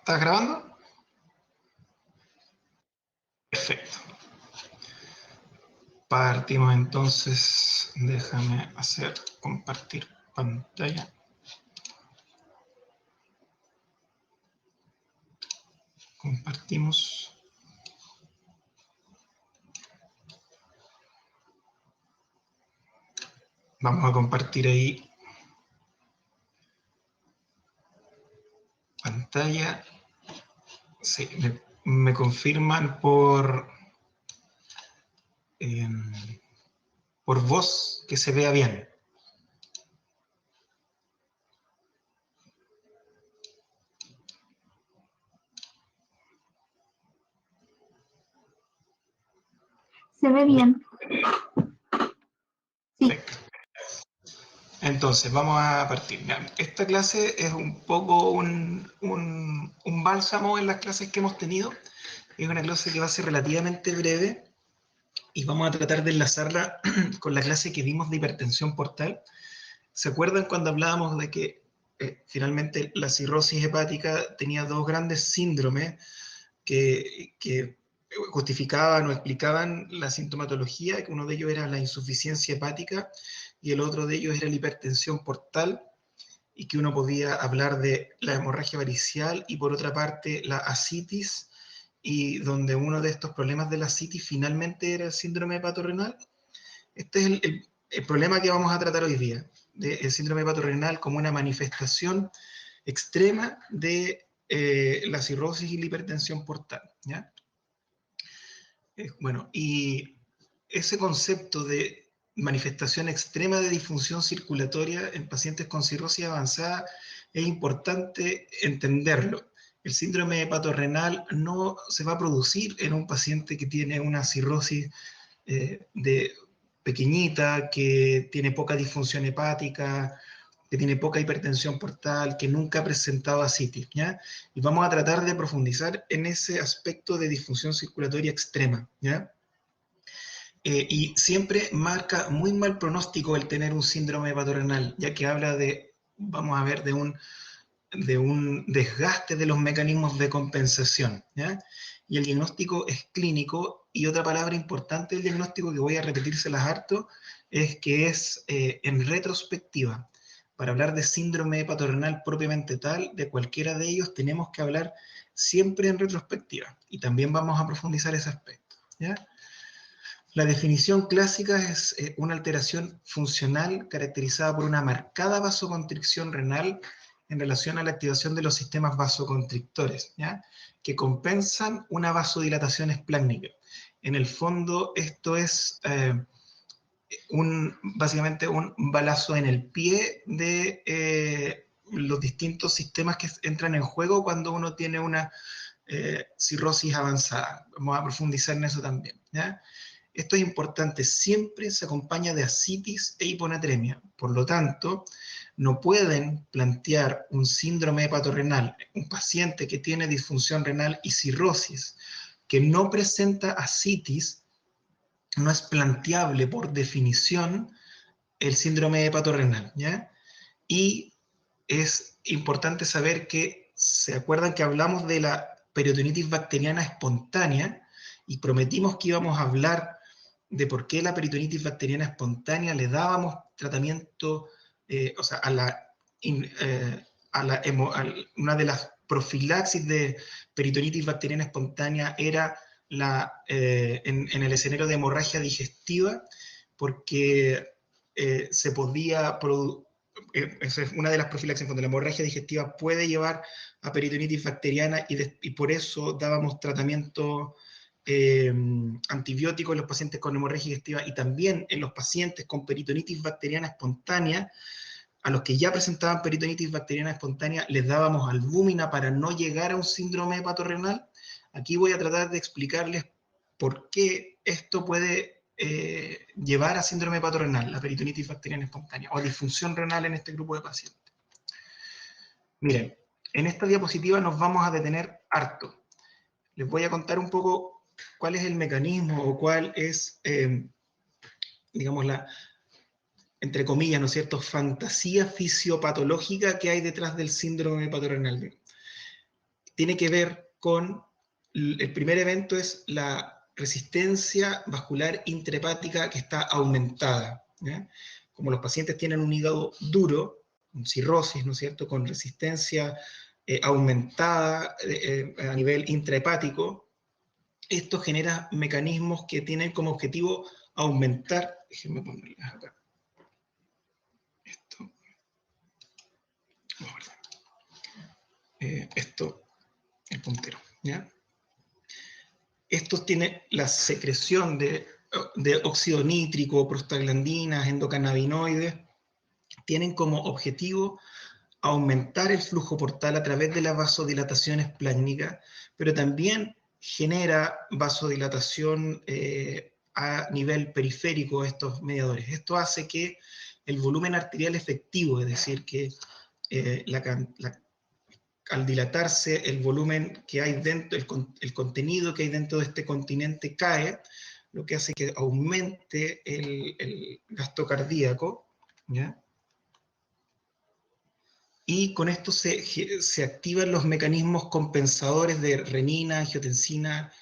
¿Estás grabando? Perfecto. Partimos entonces. Déjame hacer compartir pantalla. Compartimos. Vamos a compartir ahí pantalla. Sí, me confirman por voz que se vea bien. Se ve bien. Sí. Perfecto. Entonces, vamos a partir. Esta clase es un poco un bálsamo en las clases que hemos tenido. Es una clase que va a ser relativamente breve y vamos a tratar de enlazarla con la clase que vimos de hipertensión portal. ¿Se acuerdan cuando hablábamos de que finalmente la cirrosis hepática tenía dos grandes síndromes que justificaban o explicaban la sintomatología? Que uno de ellos era la insuficiencia hepática y el otro de ellos era la hipertensión portal, y que uno podía hablar de la hemorragia varicial y por otra parte la ascitis, y donde uno de estos problemas de la ascitis finalmente era el síndrome hepatorrenal. Este es el problema que vamos a tratar hoy día, del síndrome hepatorrenal como una manifestación extrema de la cirrosis y la hipertensión portal, ¿ya? Bueno, y ese concepto de manifestación extrema de disfunción circulatoria en pacientes con cirrosis avanzada es importante entenderlo. El síndrome hepatorrenal no se va a producir en un paciente que tiene una cirrosis de pequeñita, que tiene poca disfunción hepática, que tiene poca hipertensión portal, que nunca ha presentado ascitis, ¿ya? Y vamos a tratar de profundizar en ese aspecto de disfunción circulatoria extrema, ¿ya? Y siempre marca muy mal pronóstico el tener un síndrome hepatorrenal, ya que habla de, vamos a ver, de un desgaste de los mecanismos de compensación, ¿ya? Y el diagnóstico es clínico, y otra palabra importante del diagnóstico que voy a repetírselas harto es que es en retrospectiva. Para hablar de síndrome hepatorrenal propiamente tal, de cualquiera de ellos, tenemos que hablar siempre en retrospectiva, y también vamos a profundizar ese aspecto, ¿ya? La definición clásica es una alteración funcional caracterizada por una marcada vasoconstricción renal en relación a la activación de los sistemas vasoconstrictores, ¿ya? Que compensan una vasodilatación esplácnica. En el fondo, esto es básicamente un balazo en el pie de los distintos sistemas que entran en juego cuando uno tiene una cirrosis avanzada. Vamos a profundizar en eso también, ¿ya? Esto es importante, siempre se acompaña de ascitis e hiponatremia. Por lo tanto, no pueden plantear un síndrome hepatorrenal, un paciente que tiene disfunción renal y cirrosis, que no presenta ascitis, no es planteable por definición el síndrome hepatorrenal, ¿ya? Y es importante saber que, ¿se acuerdan que hablamos de la peritonitis bacteriana espontánea? Y prometimos que íbamos a hablar de por qué la peritonitis bacteriana espontánea le dábamos tratamiento, o sea, una de las profilaxis de peritonitis bacteriana espontánea era en el escenario de hemorragia digestiva, porque se podía esa es una de las profilaxis, cuando la hemorragia digestiva puede llevar a peritonitis bacteriana, y por eso dábamos tratamiento antibióticos en los pacientes con hemorragia digestiva, y también en los pacientes con peritonitis bacteriana espontánea. A los que ya presentaban peritonitis bacteriana espontánea les dábamos albúmina para no llegar a un síndrome hepatorrenal. Aquí voy a tratar de explicarles por qué esto puede llevar a síndrome hepatorrenal, la peritonitis bacteriana espontánea, o disfunción renal en este grupo de pacientes. Miren, en esta diapositiva nos vamos a detener harto. Les voy a contar un poco cuál es el mecanismo, o cuál es, digamos, entre comillas, ¿no es cierto?, fantasía fisiopatológica que hay detrás del síndrome hepatorrenal. tiene que ver con, el primer evento es la resistencia vascular intrahepática que está aumentada, ¿ya? Como los pacientes tienen un hígado duro, con cirrosis, ¿no es cierto?, con resistencia aumentada a nivel intrahepático, esto genera mecanismos que tienen como objetivo aumentar, déjenme ponerlas acá, esto, esto, el puntero, ¿ya? Estos tienen la secreción de óxido nítrico, prostaglandinas, endocannabinoides, tienen como objetivo aumentar el flujo portal a través de la vasodilatación esplácnica, pero también genera vasodilatación a nivel periférico estos mediadores. Esto hace que el volumen arterial efectivo, es decir, que al dilatarse el volumen que hay dentro, el contenido que hay dentro de este continente cae, lo que hace que aumente el gasto cardíaco, ¿ya? Y con esto se activan los mecanismos compensadores de renina, angiotensina,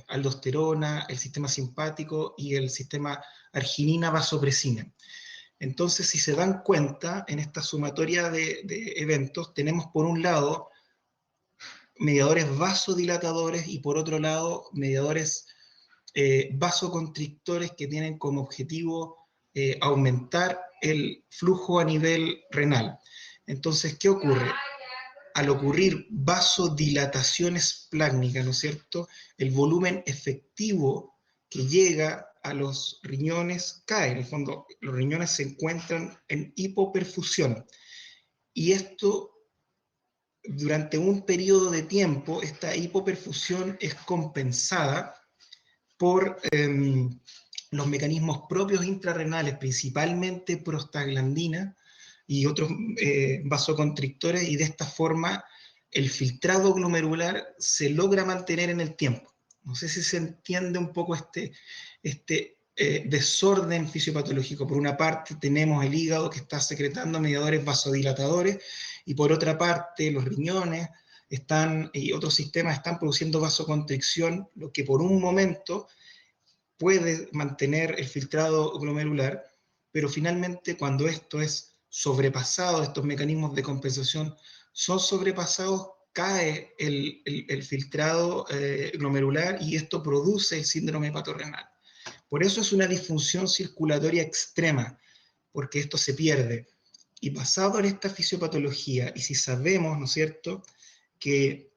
aldosterona, el sistema simpático y el sistema arginina, vasopresina. Entonces, si se dan cuenta, en esta sumatoria de eventos, tenemos por un lado mediadores vasodilatadores y por otro lado mediadores vasoconstrictores que tienen como objetivo aumentar el flujo a nivel renal. Entonces, ¿qué ocurre? Al ocurrir vasodilatación esplácnica, ¿no es cierto?, el volumen efectivo que llega a los riñones cae. En el fondo, los riñones se encuentran en hipoperfusión. Y esto, durante un periodo de tiempo, esta hipoperfusión es compensada por los mecanismos propios intrarrenales, principalmente prostaglandina y otros vasoconstrictores, y de esta forma el filtrado glomerular se logra mantener en el tiempo. No sé si se entiende un poco este desorden fisiopatológico. Por una parte tenemos el hígado que está secretando mediadores vasodilatadores, y por otra parte los riñones y otros sistemas están produciendo vasoconstricción, lo que por un momento puede mantener el filtrado glomerular, pero finalmente cuando esto es sobrepasado, estos mecanismos de compensación son sobrepasados, cae el filtrado glomerular y esto produce el síndrome hepatorrenal. Por eso es una disfunción circulatoria extrema, porque esto se pierde. Y basado en esta fisiopatología, y si sabemos, ¿no es cierto?, que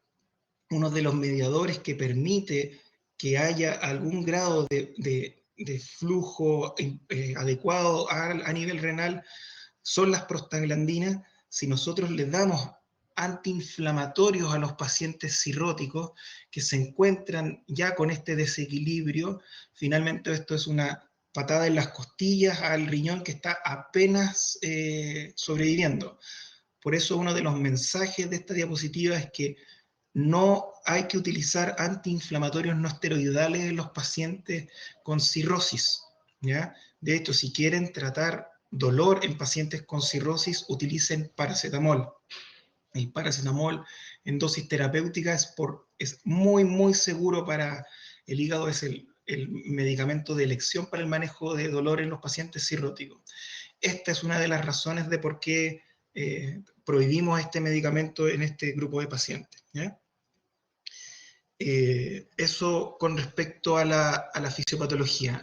uno de los mediadores que permite que haya algún grado de flujo adecuado a nivel renal son las prostaglandinas. Si nosotros les damos antiinflamatorios a los pacientes cirróticos que se encuentran ya con este desequilibrio, finalmente esto es una patada en las costillas al riñón que está apenas sobreviviendo. Por eso uno de los mensajes de esta diapositiva es que no hay que utilizar antiinflamatorios no esteroidales en los pacientes con cirrosis, ¿ya? De hecho, si quieren tratar dolor en pacientes con cirrosis, utilicen paracetamol. El paracetamol en dosis terapéutica es muy, muy seguro para el hígado, es el medicamento de elección para el manejo de dolor en los pacientes cirróticos. Esta es una de las razones de por qué prohibimos este medicamento en este grupo de pacientes, ¿ya? Eso con respecto a la fisiopatología.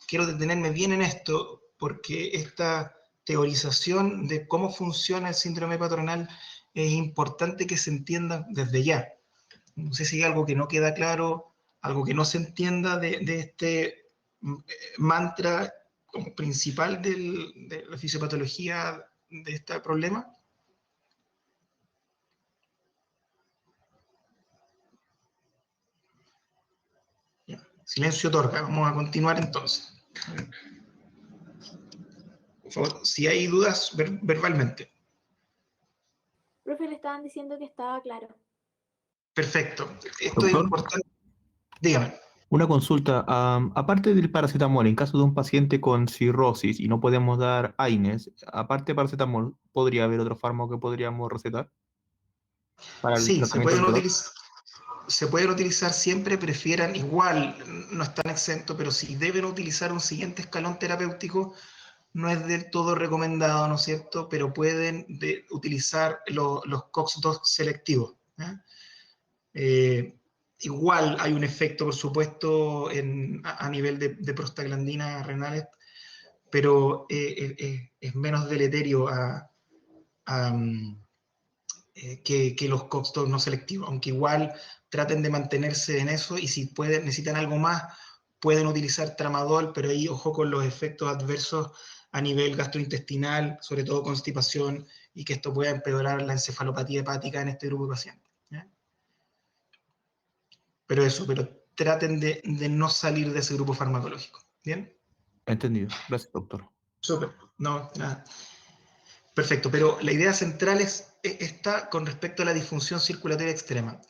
Quiero detenerme bien en esto porque esta teorización de cómo funciona el síndrome patronal es importante que se entienda desde ya. No sé si hay algo que no queda claro, algo que no se entienda de este mantra como principal de la fisiopatología de este problema. Silencio otorga. Vamos a continuar entonces. Por favor, si hay dudas, verbalmente. Profe, le estaban diciendo que estaba claro. Perfecto. Esto es Doctor, importante. Dígame. una consulta. Aparte del paracetamol, en caso de un paciente con cirrosis y no podemos dar AINES, aparte de paracetamol, ¿podría haber otro fármaco que podríamos recetar? para el Sí, tratamiento del dolor. se pueden utilizar siempre, prefieran igual, no están exentos, pero si deben utilizar un siguiente escalón terapéutico, no es del todo recomendado, ¿no es cierto? Pero pueden utilizar los COX-2 selectivos. ¿Eh? Eh, igual hay un efecto, por supuesto, a nivel de prostaglandinas renales, pero es menos deleterio a, que los COX-2 no selectivos, aunque igual traten de mantenerse en eso y si necesitan algo más, pueden utilizar tramadol, pero ahí ojo con los efectos adversos a nivel gastrointestinal, sobre todo constipación, y que esto pueda empeorar la encefalopatía hepática en este grupo de pacientes. ¿Ya? Pero traten de no salir de ese grupo farmacológico. ¿Bien? Entendido. Gracias, doctor. Súper. No, nada. Perfecto, pero la idea central está con respecto a la disfunción circulatoria extrema.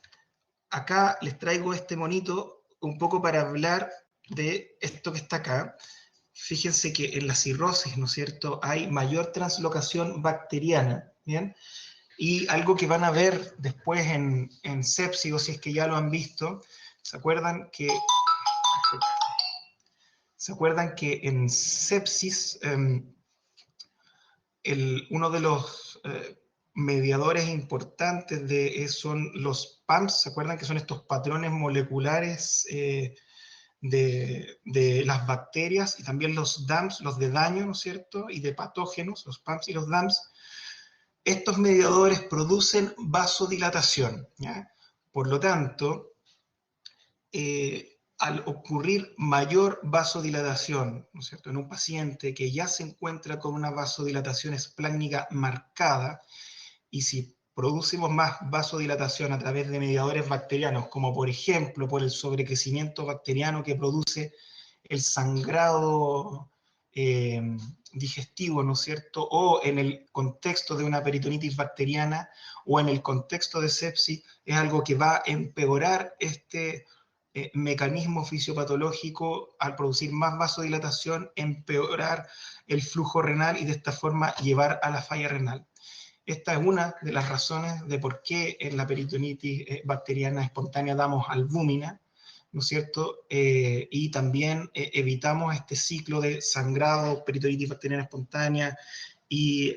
Acá les traigo este monito un poco para hablar de esto que está acá. Fíjense que en la cirrosis, ¿no es cierto?, hay mayor translocación bacteriana, ¿bien? Y algo que van a ver después en sepsis, o si es que ya lo han visto, ¿se acuerdan que en sepsis uno de los mediadores importantes son los PAMs? ¿Se acuerdan que son estos patrones moleculares de las bacterias, y también los DAMs, los de daño, ¿no es cierto?, y de patógenos, los PAMs y los DAMs? Estos mediadores producen vasodilatación, ¿ya? Por lo tanto, al ocurrir mayor vasodilatación, ¿no es cierto?, en un paciente que ya se encuentra con una vasodilatación esplácnica marcada, y si producimos más vasodilatación a través de mediadores bacterianos, como por ejemplo por el sobrecrecimiento bacteriano que produce el sangrado digestivo, ¿no es cierto?, o en el contexto de una peritonitis bacteriana, o en el contexto de sepsis, es algo que va a empeorar este mecanismo fisiopatológico al producir más vasodilatación, empeorar el flujo renal y de esta forma llevar a la falla renal. Esta es una de las razones de por qué en la peritonitis bacteriana espontánea damos albúmina, ¿no es cierto? Y también evitamos este ciclo de sangrado, peritonitis bacteriana espontánea y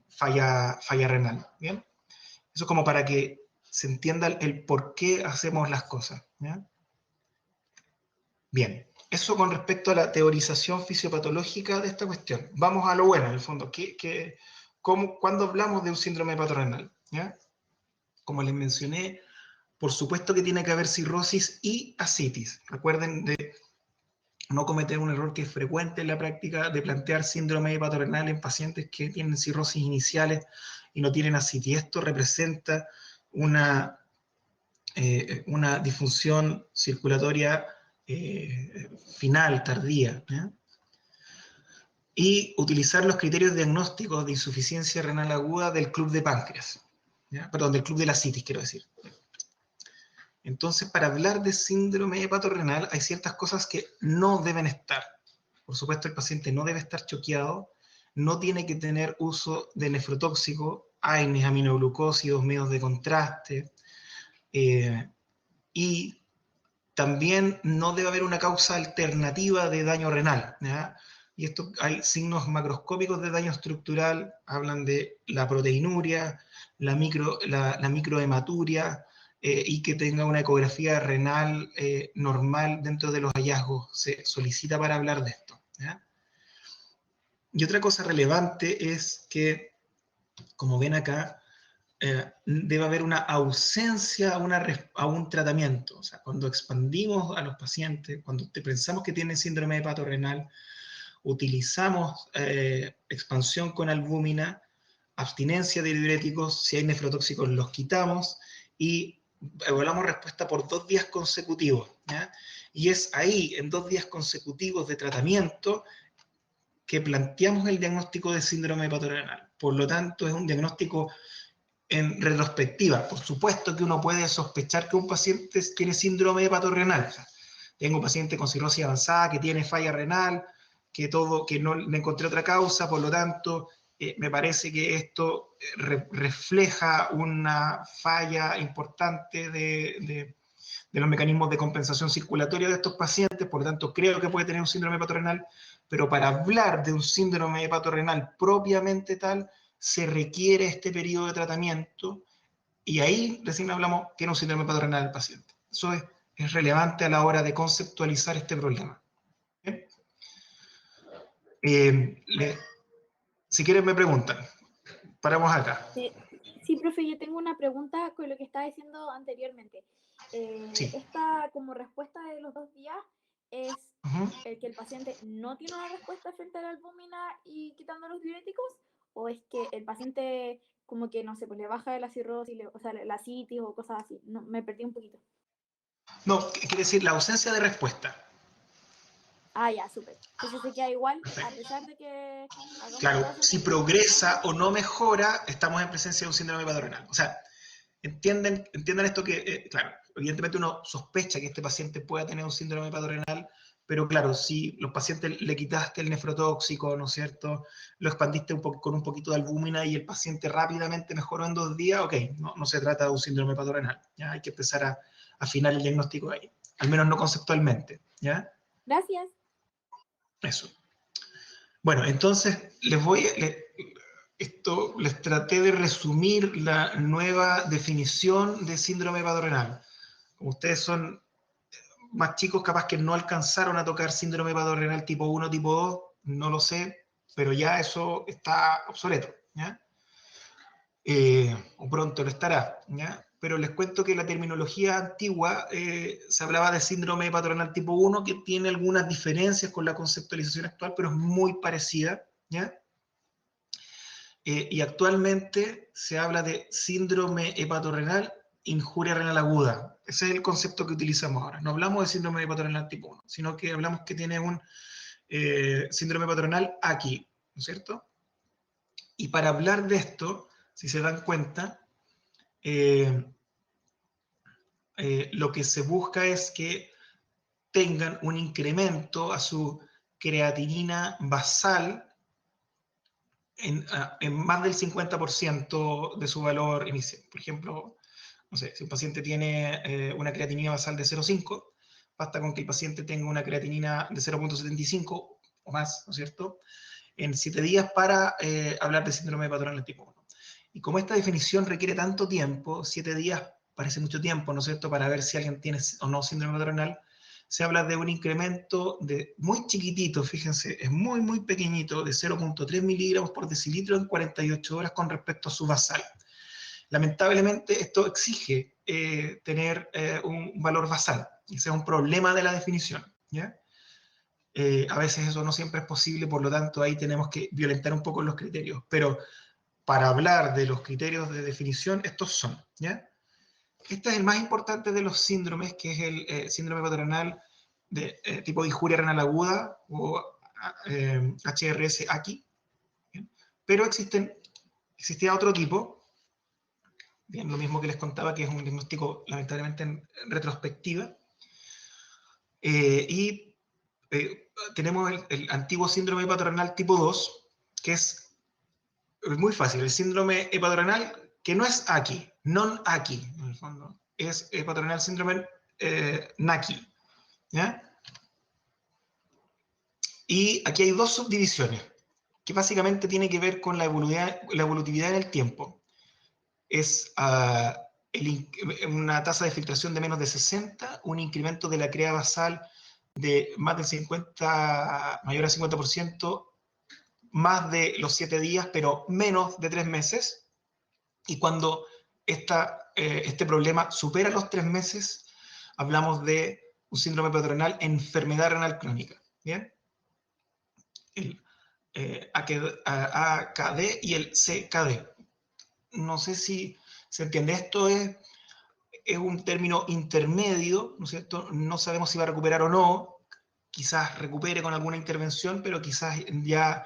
falla renal, ¿bien? Eso como para que se entienda el por qué hacemos las cosas, ¿ya? Bien, eso con respecto a la teorización fisiopatológica de esta cuestión. Vamos a lo bueno, en el fondo. ¿Cuándo hablamos de un síndrome hepatorenal? ¿Ya? Como les mencioné, por supuesto que tiene que haber cirrosis y ascitis. Recuerden de no cometer un error que es frecuente en la práctica de plantear síndrome hepatorenal en pacientes que tienen cirrosis iniciales y no tienen ascitis. Esto representa una disfunción circulatoria final, tardía. ¿Ya? Y utilizar los criterios diagnósticos de insuficiencia renal aguda del club de páncreas. ¿Ya? Perdón, del club de la ascitis, quiero decir. Entonces, para hablar de síndrome hepatorenal, hay ciertas cosas que no deben estar. Por supuesto, el paciente no debe estar choqueado, no tiene que tener uso de nefrotóxico, AINES, aminoglucósidos, medios de contraste, y también no debe haber una causa alternativa de daño renal, ¿ya? Y esto, hay signos macroscópicos de daño estructural, hablan de la proteinuria, la microhematuria, y que tenga una ecografía renal normal dentro de los hallazgos. Se solicita para hablar de esto, ¿ya? Y otra cosa relevante es que, como ven acá, debe haber una ausencia a un tratamiento. O sea, cuando expandimos a los pacientes, cuando pensamos que tienen síndrome hepatorenal, utilizamos expansión con albúmina, abstinencia de diuréticos, si hay nefrotóxicos los quitamos y evaluamos respuesta por 2 días consecutivos, ¿ya? Y es ahí, en 2 días consecutivos de tratamiento, que planteamos el diagnóstico de síndrome hepatorenal. Por lo tanto, es un diagnóstico en retrospectiva. Por supuesto que uno puede sospechar que un paciente tiene síndrome hepatorenal. O sea, tengo un paciente con cirrosis avanzada que tiene falla renal, que no le encontré otra causa, por lo tanto, me parece que esto refleja una falla importante de los mecanismos de compensación circulatoria de estos pacientes, por lo tanto creo que puede tener un síndrome hepatorenal, pero para hablar de un síndrome hepatorenal propiamente tal, se requiere este periodo de tratamiento, y ahí recién hablamos que era un síndrome hepatorenal del paciente. Eso es relevante a la hora de conceptualizar este problema. ¿Bien? Si quieren me preguntan. Paramos acá. Sí, profe, yo tengo una pregunta con lo que estaba diciendo anteriormente. Sí. Esta como respuesta de los 2 días es el que el paciente no tiene una respuesta frente a la albúmina y quitando los diuréticos, o es que el paciente como que, no sé, pues le baja de la cirrosis, o sea, la citis o cosas así. No, me perdí un poquito. No, quiere decir la ausencia de respuesta. Ah, ya, súper. Entonces se queda igual, a pesar de que hagamos Claro, todas esas si cosas. progresa o no mejora, estamos en presencia de un síndrome hepatorenal. O sea, entiendan esto que, claro, evidentemente uno sospecha que este paciente pueda tener un síndrome hepatorenal, pero claro, si los pacientes le quitaste el nefrotóxico, ¿no es cierto? Lo expandiste con un poquito de albúmina y el paciente rápidamente mejoró en 2 días, ok, no se trata de un síndrome hepatorenal. Ya hay que empezar a afinar el diagnóstico ahí, al menos no conceptualmente, ¿ya? Gracias. Eso. Bueno, entonces les traté de resumir la nueva definición de síndrome hepatorenal. Como ustedes son más chicos, capaz que no alcanzaron a tocar síndrome hepatorenal tipo 1, tipo 2, no lo sé, pero ya eso está obsoleto, ¿ya? O pronto lo estará, ¿ya? Pero les cuento que la terminología antigua se hablaba de síndrome hepatorenal tipo 1, que tiene algunas diferencias con la conceptualización actual, pero es muy parecida, ¿ya? Y actualmente se habla de síndrome hepatorenal, injuria renal aguda. Ese es el concepto que utilizamos ahora. No hablamos de síndrome hepatorenal tipo 1, sino que hablamos que tiene un síndrome hepatorenal aquí, ¿no es cierto? Y para hablar de esto, si se dan cuenta, lo que se busca es que tengan un incremento a su creatinina basal en más del 50% de su valor inicial. Por ejemplo, no sé, si un paciente tiene una creatinina basal de 0,5, basta con que el paciente tenga una creatinina de 0,75 o más, ¿no es cierto?, en 7 días para hablar de síndrome hepatorenal tipo 1. Y como esta definición requiere tanto tiempo, 7 días parece mucho tiempo, ¿no es cierto?, para ver si alguien tiene o no síndrome hepatorenal, se habla de un incremento de muy chiquitito, fíjense, es muy, muy pequeñito, de 0,3 miligramos por decilitro en 48 horas con respecto a su basal. Lamentablemente, esto exige tener un valor basal, y ese es un problema de la definición, ¿ya? A veces eso no siempre es posible, por lo tanto ahí tenemos que violentar un poco los criterios, pero para hablar de los criterios de definición, estos son, ¿ya? Este es el más importante de los síndromes, que es el síndrome hepatorenal de tipo de injuria renal aguda, o HRS-ACI, ¿bien? Pero existía otro tipo, bien, lo mismo que les contaba, que es un diagnóstico lamentablemente en retrospectiva, y tenemos el antiguo síndrome hepatorenal tipo 2, que es muy fácil, el síndrome hepatorenal que no es ACI, non-ACI, en el fondo, es hepatorenal síndrome NACI, ¿ya? Y aquí hay 2 subdivisiones, que básicamente tiene que ver con la evolutividad en el tiempo. Es una tasa de filtración de menos de 60, un incremento de la crea basal de más del 50, mayor al 50%, más de los 7 días, pero menos de 3 meses. Y cuando este problema supera los 3 meses, hablamos de un síndrome hepatorenal, enfermedad renal crónica. ¿Bien? El AKD y el CKD. No sé si se entiende. Esto es un término intermedio, ¿no es cierto? No sabemos si va a recuperar o no. Quizás recupere con alguna intervención, pero quizás ya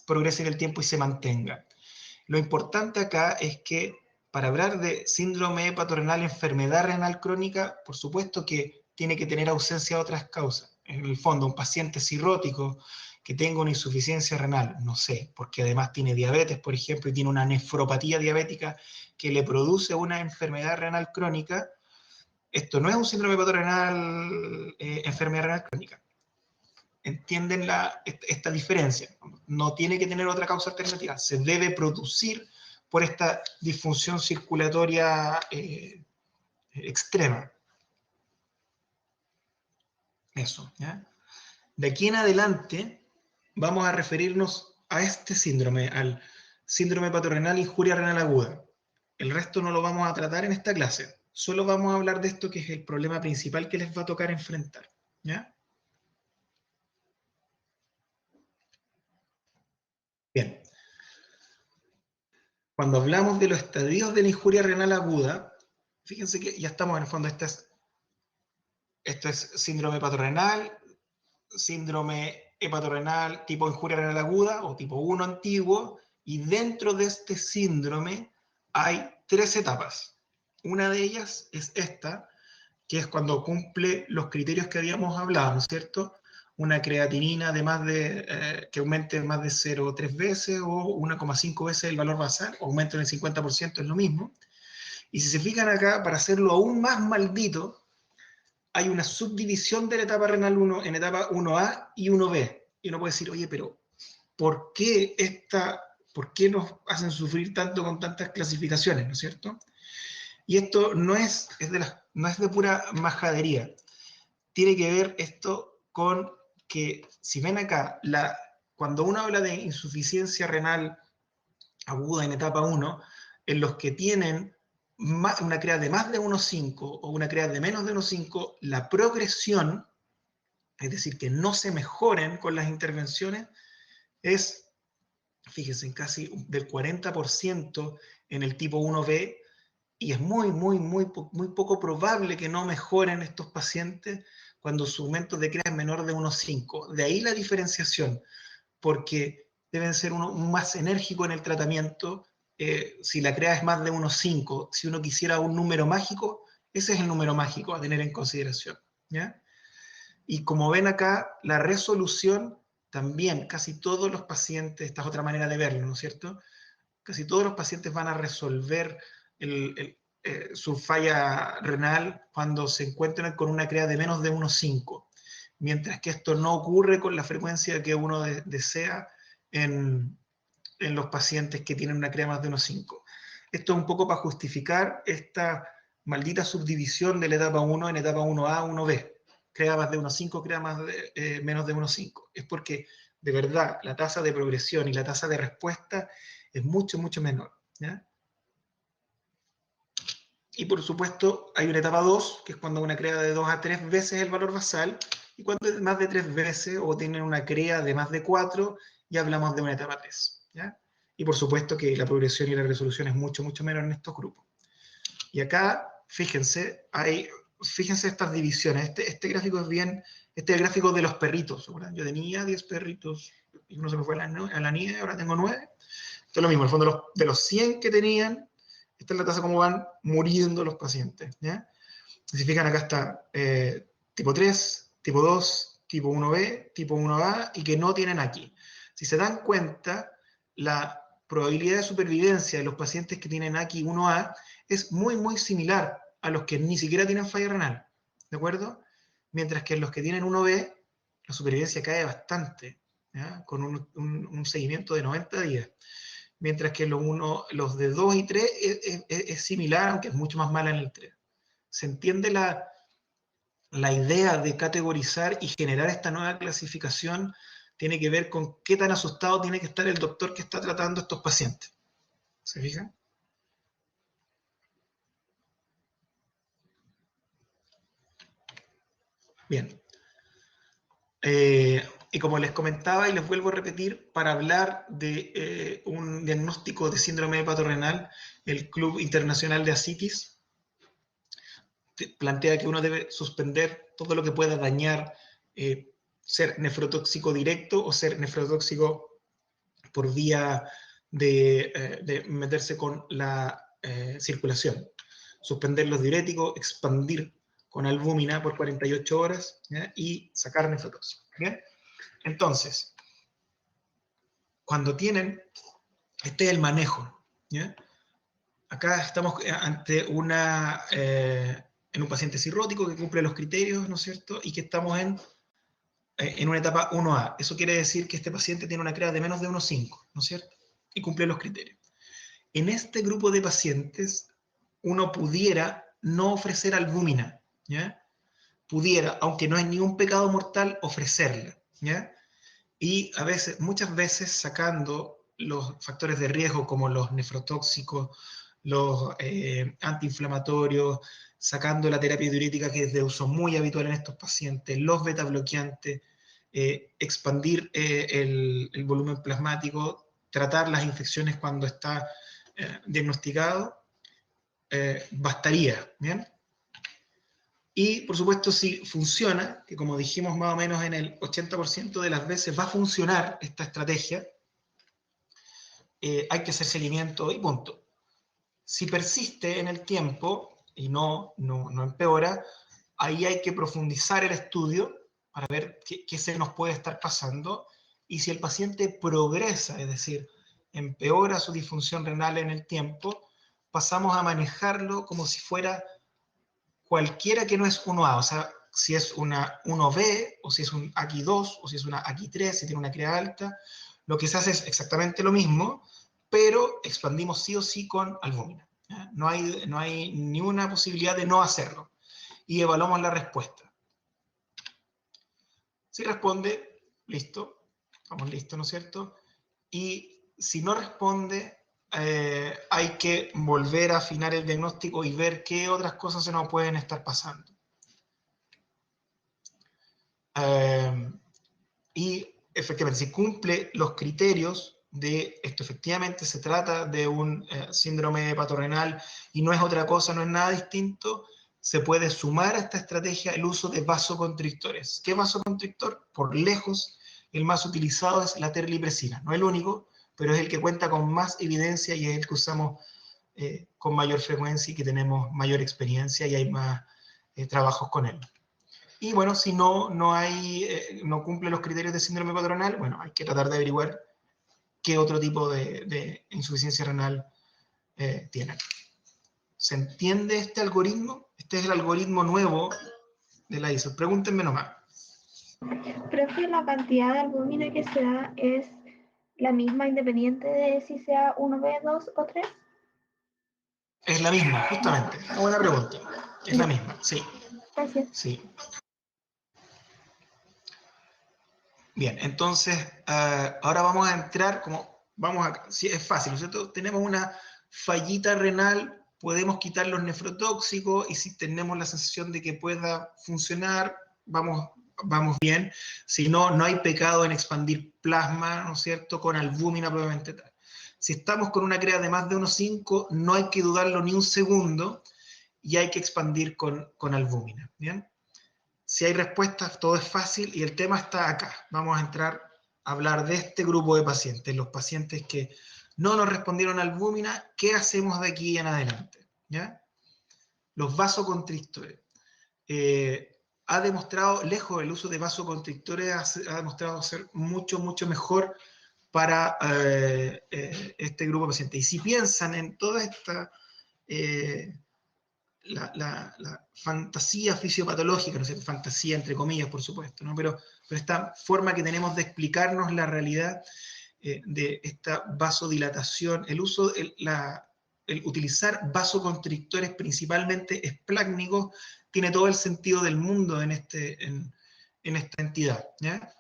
progrese en el tiempo y se mantenga. Lo importante acá es que para hablar de síndrome hepatorenal, enfermedad renal crónica, por supuesto que tiene que tener ausencia de otras causas. En el fondo, un paciente cirrótico que tenga una insuficiencia renal, no sé, porque además tiene diabetes, por ejemplo, y tiene una nefropatía diabética que le produce una enfermedad renal crónica, esto no es un síndrome hepatorenal, enfermedad renal crónica. ¿Entienden esta diferencia? No tiene que tener otra causa alternativa, se debe producir por esta disfunción circulatoria extrema. Eso, ¿ya? De aquí en adelante vamos a referirnos a este síndrome, al síndrome hepatorenal injuria renal aguda. El resto no lo vamos a tratar en esta clase. Solo vamos a hablar de esto, que es el problema principal que les va a tocar enfrentar, ¿ya? Bien. Cuando hablamos de los estadios de la injuria renal aguda, fíjense que ya estamos en el fondo, esto es síndrome hepatorenal, síndrome hepatorenal tipo injuria renal aguda o tipo 1 antiguo, y dentro de este síndrome hay 3 etapas. Una de ellas es esta, que es cuando cumple los criterios que habíamos hablado, ¿no es cierto? Una creatinina de que aumente más de 0,3 veces o 1,5 veces el valor basal, o aumento en el 50%, es lo mismo. Y si se fijan acá, para hacerlo aún más maldito, hay una subdivisión de la etapa renal 1 en etapa 1A y 1B. Y uno puede decir, oye, pero ¿por qué nos hacen sufrir tanto con tantas clasificaciones, ¿no es cierto? Y esto no es de pura majadería. Tiene que ver esto con que, si ven acá, cuando uno habla de insuficiencia renal aguda en etapa 1, en los que tienen una CREAT de más de 1,5 o una CREAT de menos de 1,5, la progresión, es decir, que no se mejoren con las intervenciones, es, fíjense, casi del 40% en el tipo 1B, y es muy poco probable que no mejoren estos pacientes cuando su aumento de CREAT es menor de 1,5. De ahí la diferenciación, porque deben ser uno más enérgico en el tratamiento. Si la CREAT es más de 1,5, si uno quisiera un número mágico, ese es el número mágico a tener en consideración, ¿ya? Y como ven acá, la resolución también, casi todos los pacientes, esta es otra manera de verlo, ¿no es cierto? Casi todos los pacientes van a resolver su falla renal cuando se encuentran con una CREAT de menos de 1,5, mientras que esto no ocurre con la frecuencia que uno desea en los pacientes que tienen una CREAT más de 1,5. Esto es un poco para justificar esta maldita subdivisión de la etapa 1 en etapa 1A, 1B. CREAT más de 1,5, CREAT menos de 1,5. Es porque, de verdad, la tasa de progresión y la tasa de respuesta es mucho menor, ¿ya? Y por supuesto hay una etapa 2, que es cuando una CREA de 2 a 3 veces el valor basal, y cuando es más de 3 veces o tienen una CREA de más de 4, ya hablamos de una etapa 3, ¿ya? Y por supuesto que la progresión y la resolución es mucho menor en estos grupos. Y acá, fíjense estas divisiones. Este gráfico es bien, este es el gráfico de los perritos, ¿verdad? Yo tenía 10 perritos y uno se me fue a la nieve, ahora tengo 9. Esto es lo mismo, en el fondo de los 100 que tenían, esta es la tasa como van muriendo los pacientes, ¿ya? Si fijan, acá está tipo 3, tipo 2, tipo 1B, tipo 1A, y que no tienen aquí. Si se dan cuenta, la probabilidad de supervivencia de los pacientes que tienen aquí 1A es muy similar a los que ni siquiera tienen falla renal, ¿de acuerdo? Mientras que en los que tienen 1B, la supervivencia cae bastante, ¿ya? Con un seguimiento de 90 días. Mientras que los de 2 y 3 es similar, aunque es mucho más mala en el 3. ¿Se entiende la idea de categorizar y generar esta nueva clasificación? Tiene que ver con qué tan asustado tiene que estar el doctor que está tratando a estos pacientes. ¿Se fijan? Bien. Y como les comentaba y les vuelvo a repetir, para hablar de un diagnóstico de síndrome hepatorenal, el Club Internacional de Ascitis plantea que uno debe suspender todo lo que pueda dañar, ser nefrotóxico directo o ser nefrotóxico por vía de meterse con la circulación. Suspender los diuréticos, expandir con albúmina por 48 horas, ¿ya? Y sacar nefrotóxico, ¿ya? Entonces, cuando tienen, este es el manejo, ¿ya? Acá estamos ante en un paciente cirrótico que cumple los criterios, ¿no es cierto? Y que estamos en una etapa 1A. Eso quiere decir que este paciente tiene una CREA de menos de 1,5, ¿no es cierto? Y cumple los criterios. En este grupo de pacientes, uno pudiera no ofrecer albúmina, ¿ya? Pudiera, aunque no es ningún pecado mortal, ofrecerla, ¿ya? Y muchas veces sacando los factores de riesgo como los nefrotóxicos, los antiinflamatorios, sacando la terapia diurética que es de uso muy habitual en estos pacientes, los beta bloqueantes, expandir el volumen plasmático, tratar las infecciones cuando está diagnosticado, bastaría, ¿bien? Y, por supuesto, si funciona, que como dijimos más o menos en el 80% de las veces va a funcionar esta estrategia, hay que hacer seguimiento y punto. Si persiste en el tiempo y no empeora, ahí hay que profundizar el estudio para ver qué se nos puede estar pasando, y si el paciente progresa, es decir, empeora su disfunción renal en el tiempo, pasamos a manejarlo como si fuera cualquiera que no es 1A, o sea, si es una 1B, o si es un AQI2, o si es una AQI3, si tiene una CREA alta, lo que se hace es exactamente lo mismo, pero expandimos sí o sí con albúmina. No hay ni una posibilidad de no hacerlo. Y evaluamos la respuesta. Si responde, listo, estamos listos, ¿no es cierto? Y si no responde, hay que volver a afinar el diagnóstico y ver qué otras cosas se nos pueden estar pasando. Y efectivamente, si cumple los criterios de esto, efectivamente se trata de un síndrome hepatorenal y no es otra cosa, no es nada distinto, se puede sumar a esta estrategia el uso de vasoconstrictores. ¿Qué vasoconstrictor? Por lejos, el más utilizado es la terlipresina. No el único, pero es el que cuenta con más evidencia y es el que usamos con mayor frecuencia y que tenemos mayor experiencia y hay más trabajos con él. Y bueno, si no cumple los criterios de síndrome hepatorenal, bueno, hay que tratar de averiguar qué otro tipo de insuficiencia renal tiene. ¿Se entiende este algoritmo? Este es el algoritmo nuevo de la ISO. Pregúntenme nomás. Profe, la cantidad de albúmina que se da es la misma independiente de si sea 1B, 2 o 3. Es la misma, justamente. Una buena pregunta. Es la misma, sí. Gracias. Sí. Bien, entonces, ahora vamos a entrar, sí, es fácil, ¿no es cierto? Tenemos una fallita renal, podemos quitar los nefrotóxicos y si tenemos la sensación de que pueda funcionar, vamos bien. Si no, no hay pecado en expandir plasma, ¿no es cierto?, con albúmina probablemente tal. Si estamos con una CREA de más de 1,5, no hay que dudarlo ni un segundo y hay que expandir con albúmina, ¿bien? Si hay respuestas, todo es fácil y el tema está acá. Vamos a entrar a hablar de este grupo de pacientes, los pacientes que no nos respondieron a albúmina, ¿qué hacemos de aquí en adelante? ¿Ya? Los vasoconstrictores. Ha demostrado, lejos el uso de vasoconstrictores, ha demostrado ser mucho mejor para este grupo de pacientes. Y si piensan en toda esta... la fantasía fisiopatológica, ¿no es cierto? Fantasía entre comillas, por supuesto, ¿no? Pero esta forma que tenemos de explicarnos la realidad de esta vasodilatación, el utilizar vasoconstrictores principalmente esplácnicos, tiene todo el sentido del mundo en esta entidad, ¿ya?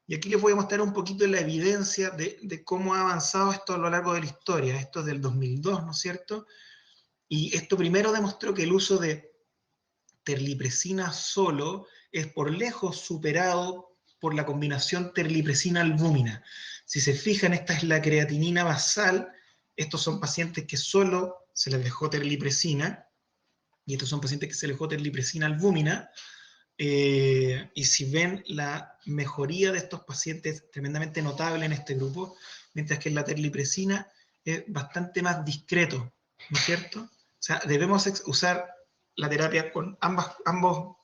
Y aquí les voy a mostrar un poquito la evidencia de cómo ha avanzado esto a lo largo de la historia. Esto es del 2002, ¿no es cierto? Y esto primero demostró que el uso de terlipresina solo es por lejos superado por la combinación terlipresina-albúmina. Si se fijan, esta es la creatinina basal. Estos son pacientes que solo se les dejó terlipresina, y estos son pacientes que se les dejó terlipresina-albúmina. Y si ven, la mejoría de estos pacientes es tremendamente notable en este grupo, mientras que en la terlipresina es bastante más discreto, ¿no es cierto? O sea, debemos usar la terapia con ambos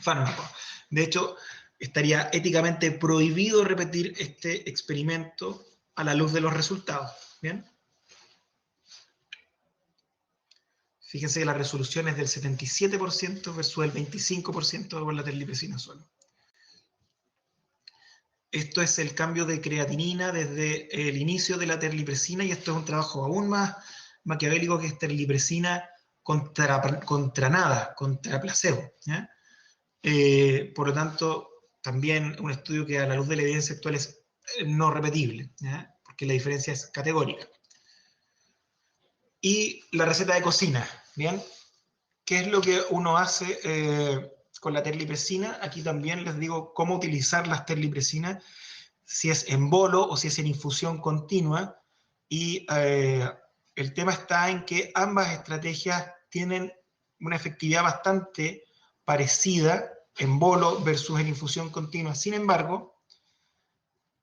fármacos. De hecho, estaría éticamente prohibido repetir este experimento a la luz de los resultados. ¿Bien? Fíjense que la resolución es del 77% versus el 25% con la terlipresina solo. Esto es el cambio de creatinina desde el inicio de la terlipresina, y esto es un trabajo aún más maquiavélico que es terlipresina contra nada, contra placebo. ¿Ya? Por lo tanto, también un estudio que a la luz de la evidencia actual es no repetible, ¿ya? Porque la diferencia es categórica. Y la receta de cocina, ¿bien? ¿Qué es lo que uno hace con la terlipresina? Aquí también les digo cómo utilizar las terlipresinas, si es en bolo o si es en infusión continua, y el tema está en que ambas estrategias tienen una efectividad bastante parecida en bolo versus en infusión continua. Sin embargo,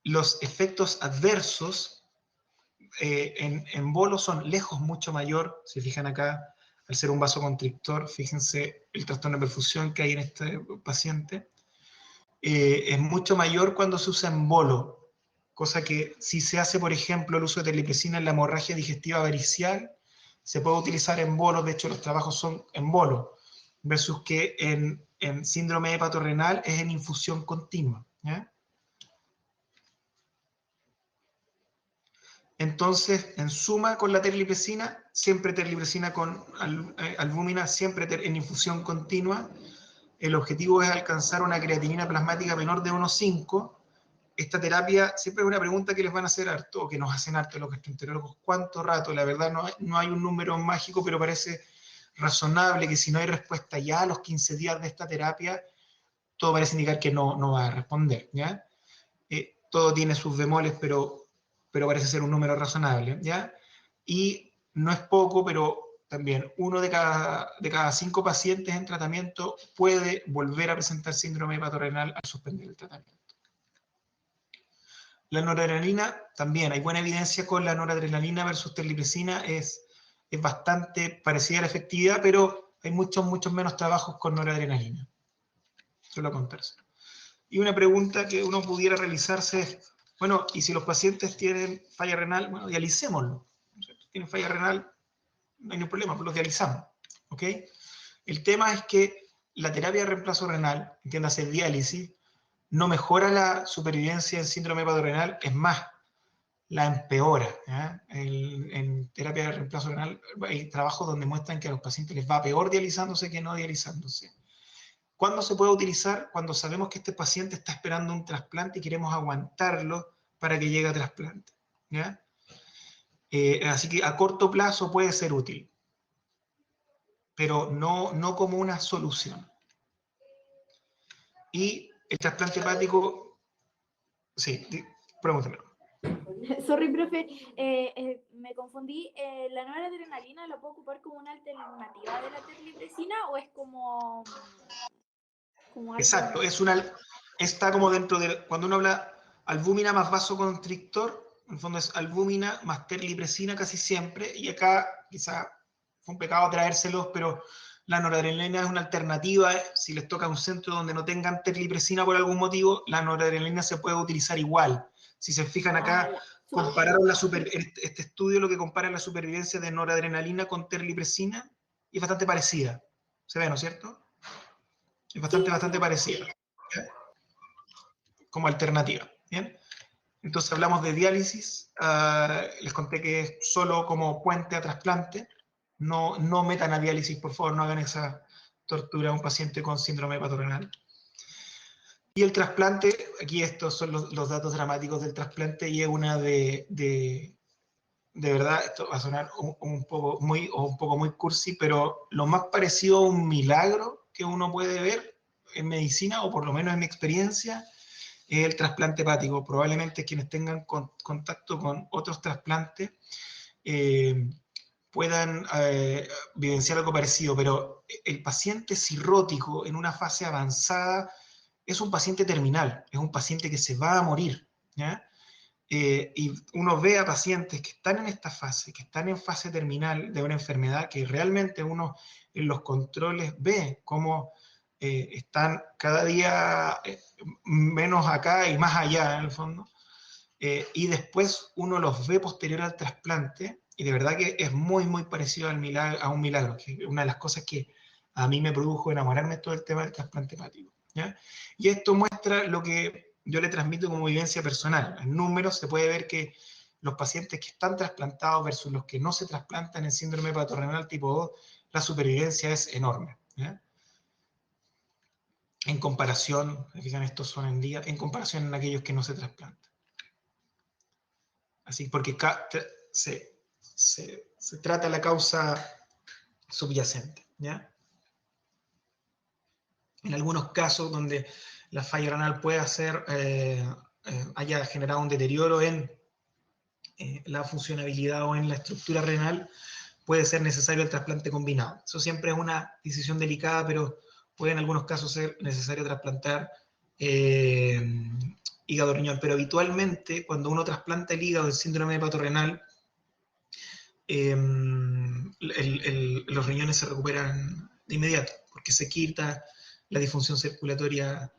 los efectos adversos en bolo son lejos mucho mayor. Si fijan acá, al ser un vasoconstrictor, fíjense el trastorno de perfusión que hay en este paciente, es mucho mayor cuando se usa en bolo, cosa que si se hace, por ejemplo, el uso de terlipresina en la hemorragia digestiva varicial, se puede utilizar en bolo. De hecho, los trabajos son en bolo, versus que en síndrome hepatorrenal es en infusión continua. ¿Ya? Entonces, en suma, con la terlipresina, siempre terlipresina con albúmina, siempre en infusión continua. El objetivo es alcanzar una creatinina plasmática menor de 1,5. Esta terapia siempre es una pregunta que les van a hacer harto, o que nos hacen harto los gastroenterólogos: ¿cuánto rato? La verdad no hay un número mágico, pero parece razonable que si no hay respuesta ya a los 15 días de esta terapia, todo parece indicar que no va a responder. ¿Ya? Todo tiene sus bemoles, pero parece ser un número razonable, ¿ya? Y no es poco, pero también uno de cada 5 pacientes en tratamiento puede volver a presentar síndrome hepatorrenal al suspender el tratamiento. La noradrenalina, también hay buena evidencia con la noradrenalina versus terlipresina, es bastante parecida a la efectividad, pero hay muchos menos trabajos con noradrenalina. Solo con tercero. Y una pregunta que uno pudiera realizarse es, bueno, y si los pacientes tienen falla renal, bueno, dialicémoslo. Si tienen falla renal, no hay ningún problema, pues los dializamos. ¿Ok? El tema es que la terapia de reemplazo renal, entiéndase diálisis, no mejora la supervivencia en síndrome hepatorenal, es más, la empeora. ¿Ya? En terapia de reemplazo renal hay trabajos donde muestran que a los pacientes les va peor dializándose que no dializándose. ¿Cuándo se puede utilizar? Cuando sabemos que este paciente está esperando un trasplante y queremos aguantarlo para que llegue a trasplante. ¿Ya? Así que a corto plazo puede ser útil, pero no como una solución. Y el trasplante hepático, sí, pregúntame. Sorry, profe, me confundí. ¿La noradrenalina la puedo ocupar como una alternativa de la terlipresina o es como algo? Exacto, está como dentro de, cuando uno habla albúmina más vasoconstrictor, en el fondo es albúmina más terlipresina casi siempre, y acá quizá fue un pecado traérselos, pero la noradrenalina es una alternativa. Si les toca un centro donde no tengan terlipresina por algún motivo, la noradrenalina se puede utilizar igual. Si se fijan acá, compararon este estudio, lo que compara la supervivencia de noradrenalina con terlipresina, y es bastante parecida. ¿Se ve, no es cierto? Es bastante parecida, ¿ya? Como alternativa. ¿Bien? Entonces hablamos de diálisis. Les conté que es solo como puente a trasplante. No metan a diálisis, por favor, no hagan esa tortura a un paciente con síndrome hepatorenal. Y el trasplante, aquí estos son los datos dramáticos del trasplante, y es una de verdad, esto va a sonar un poco muy cursi, pero lo más parecido a un milagro que uno puede ver en medicina, o por lo menos en mi experiencia, es el trasplante hepático. Probablemente quienes tengan contacto con otros trasplantes puedan vivenciar algo parecido, pero el paciente cirrótico en una fase avanzada es un paciente terminal, es un paciente que se va a morir, ¿ya? Y uno ve a pacientes que están en esta fase, que están en fase terminal de una enfermedad, que realmente uno en los controles ve cómo están cada día menos acá y más allá, en el fondo. y después uno los ve posterior al trasplante, y de verdad que es muy, muy parecido a un milagro, que es una de las cosas que a mí me produjo enamorarme de todo el tema del trasplante hepático, ¿ya? Y esto muestra lo que yo le transmito como vivencia personal. En números se puede ver que los pacientes que están trasplantados versus los que no se trasplantan en síndrome hepatorenal tipo 2, la supervivencia es enorme, ¿ya? En comparación, fíjense, estos son en día, en comparación en aquellos que no se trasplantan. Así, porque se trata la causa subyacente, ¿ya? En algunos casos donde la falla renal puede haya generado un deterioro en la funcionabilidad o en la estructura renal, puede ser necesario el trasplante combinado. Eso siempre es una decisión delicada, pero puede en algunos casos ser necesario trasplantar hígado riñón. Pero habitualmente, cuando uno trasplanta el hígado del síndrome hepatorenal, los riñones se recuperan de inmediato, porque se quita la disfunción circulatoria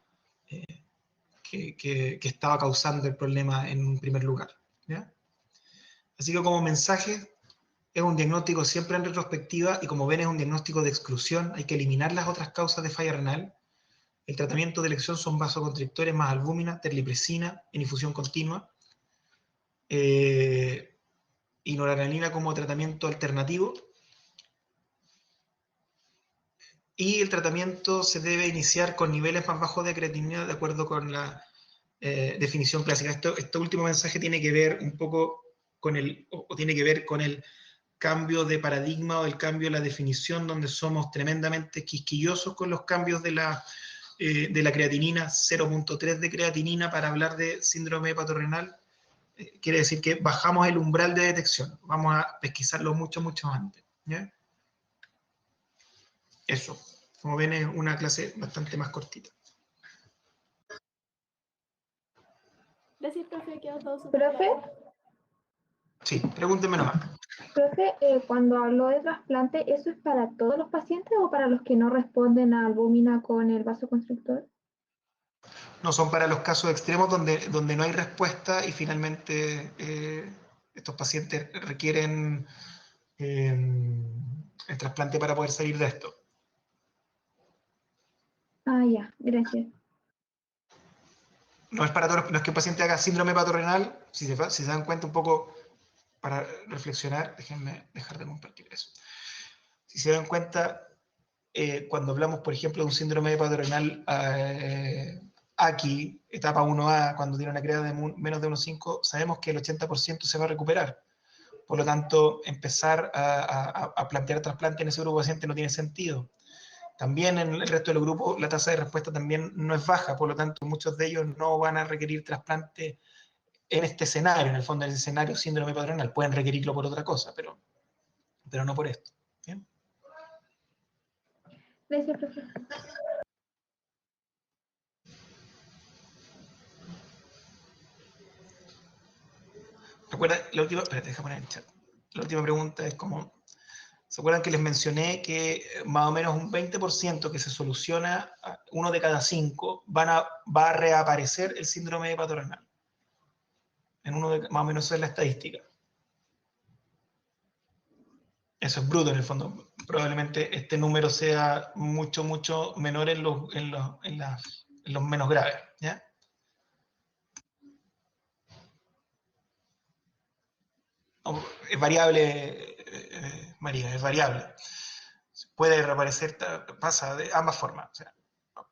que estaba causando el problema en un primer lugar, ¿ya? Así que como mensaje, es un diagnóstico siempre en retrospectiva y como ven es un diagnóstico de exclusión, hay que eliminar las otras causas de falla renal. El tratamiento de elección son vasoconstrictores más albúmina, terlipresina en infusión continua, y noradrenalina como tratamiento alternativo. Y el tratamiento se debe iniciar con niveles más bajos de creatinina de acuerdo con la definición clásica. Este último mensaje tiene que ver un poco con tiene que ver con el cambio de paradigma o el cambio de la definición, donde somos tremendamente quisquillosos con los cambios de la creatinina, 0.3 de creatinina para hablar de síndrome hepatorenal. Quiere decir que bajamos el umbral de detección, vamos a pesquisarlo mucho, mucho antes, ¿ya? Eso, como ven es una clase bastante más cortita. Gracias, profe, quedó todo súper Profe, claro. Sí, pregúntenme nomás. profe, cuando habló de trasplante, ¿eso es para todos los pacientes o para los que no responden a albúmina con el vasoconstrictor? No, son para los casos extremos donde no hay respuesta y finalmente estos pacientes requieren el trasplante para poder salir de esto. Ah, ya, gracias. No es para todos, no es que el paciente haga síndrome hepatorenal, si se dan cuenta un poco para reflexionar, déjenme dejar de compartir eso. Si se dan cuenta, cuando hablamos, por ejemplo, de un síndrome hepatorenal aquí, etapa 1A, cuando tiene una creada de menos de 1,5, sabemos que el 80% se va a recuperar. Por lo tanto, empezar a plantear trasplante en ese grupo de pacientes no tiene sentido. También en el resto del grupo la tasa de respuesta también no es baja, por lo tanto muchos de ellos no van a requerir trasplante en este escenario, en el fondo en el escenario síndrome hepatorenal. Pueden requerirlo por otra cosa, pero no por esto. ¿Bien? Gracias, profe. Recuerda, la última, espérate, deja poner en el chat. La última pregunta es como, ¿se acuerdan que les mencioné que más o menos un 20% que se soluciona, uno de cada 5, va a reaparecer el síndrome hepatorenal? Más o menos eso es la estadística. Eso es bruto en el fondo. Probablemente este número sea mucho, mucho menor en los menos graves, ¿ya? Es variable, María, es variable. Puede reaparecer, pasa de ambas formas. O sea,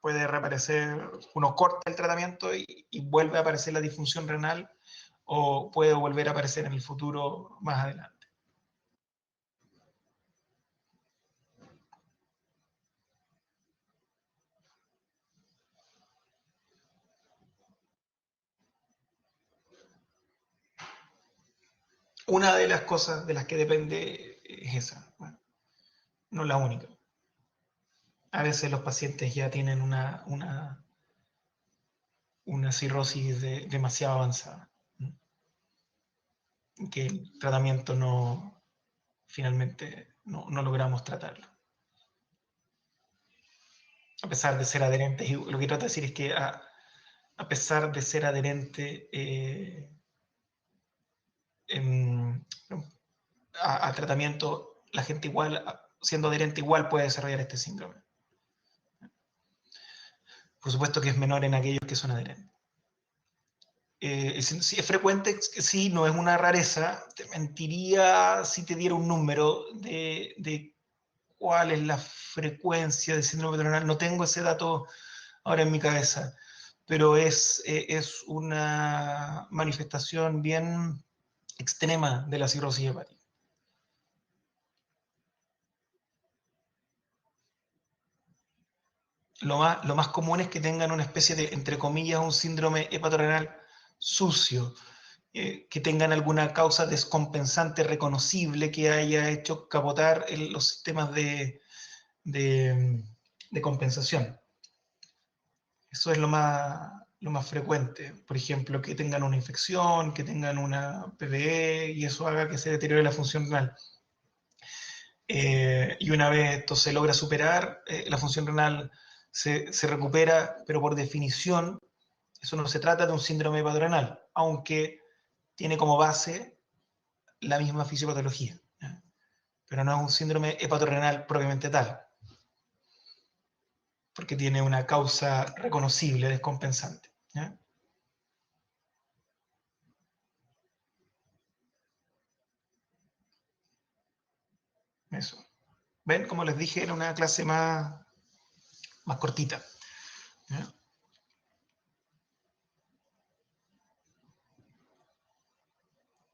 puede reaparecer, uno corta el tratamiento y vuelve a aparecer la disfunción renal, o puede volver a aparecer en el futuro más adelante. Una de las cosas de las que depende es esa. Bueno, no la única. A veces los pacientes ya tienen una cirrosis demasiado avanzada, que el tratamiento finalmente no logramos tratarlo. A pesar de ser adherentes, y lo que trato de decir es que a pesar de ser adherente, a tratamiento, la gente igual, siendo adherente, igual puede desarrollar este síndrome. Por supuesto que es menor en aquellos que son adherentes. Si es frecuente, sí, no es una rareza. Te mentiría si te diera un número de cuál es la frecuencia de síndrome patronal. No tengo ese dato ahora en mi cabeza, pero es una manifestación bien extrema de la cirrosis hepática. Lo más común es que tengan una especie de, entre comillas, un síndrome hepatorenal sucio, que tengan alguna causa descompensante reconocible que haya hecho capotar los sistemas de compensación. Eso es lo más frecuente. Por ejemplo, que tengan una infección, que tengan una PVE y eso haga que se deteriore la función renal. Y una vez esto se logra superar, la función renal se recupera, pero por definición eso no se trata de un síndrome hepatorenal, aunque tiene como base la misma fisiopatología, ¿ya? Pero no es un síndrome hepatorenal propiamente tal, porque tiene una causa reconocible, descompensante, ¿ya? Eso. ¿Ven? Como les dije, era una clase más cortita, ¿ya?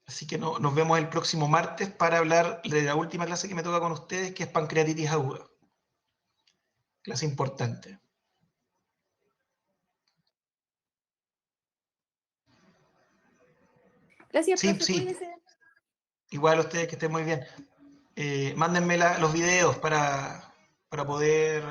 Así que nos vemos el próximo martes para hablar de la última clase que me toca con ustedes, que es pancreatitis aguda. Clase importante. Gracias, Sí, profe, sí. cuídese. Igual ustedes que estén muy bien. Mándenme los videos para poder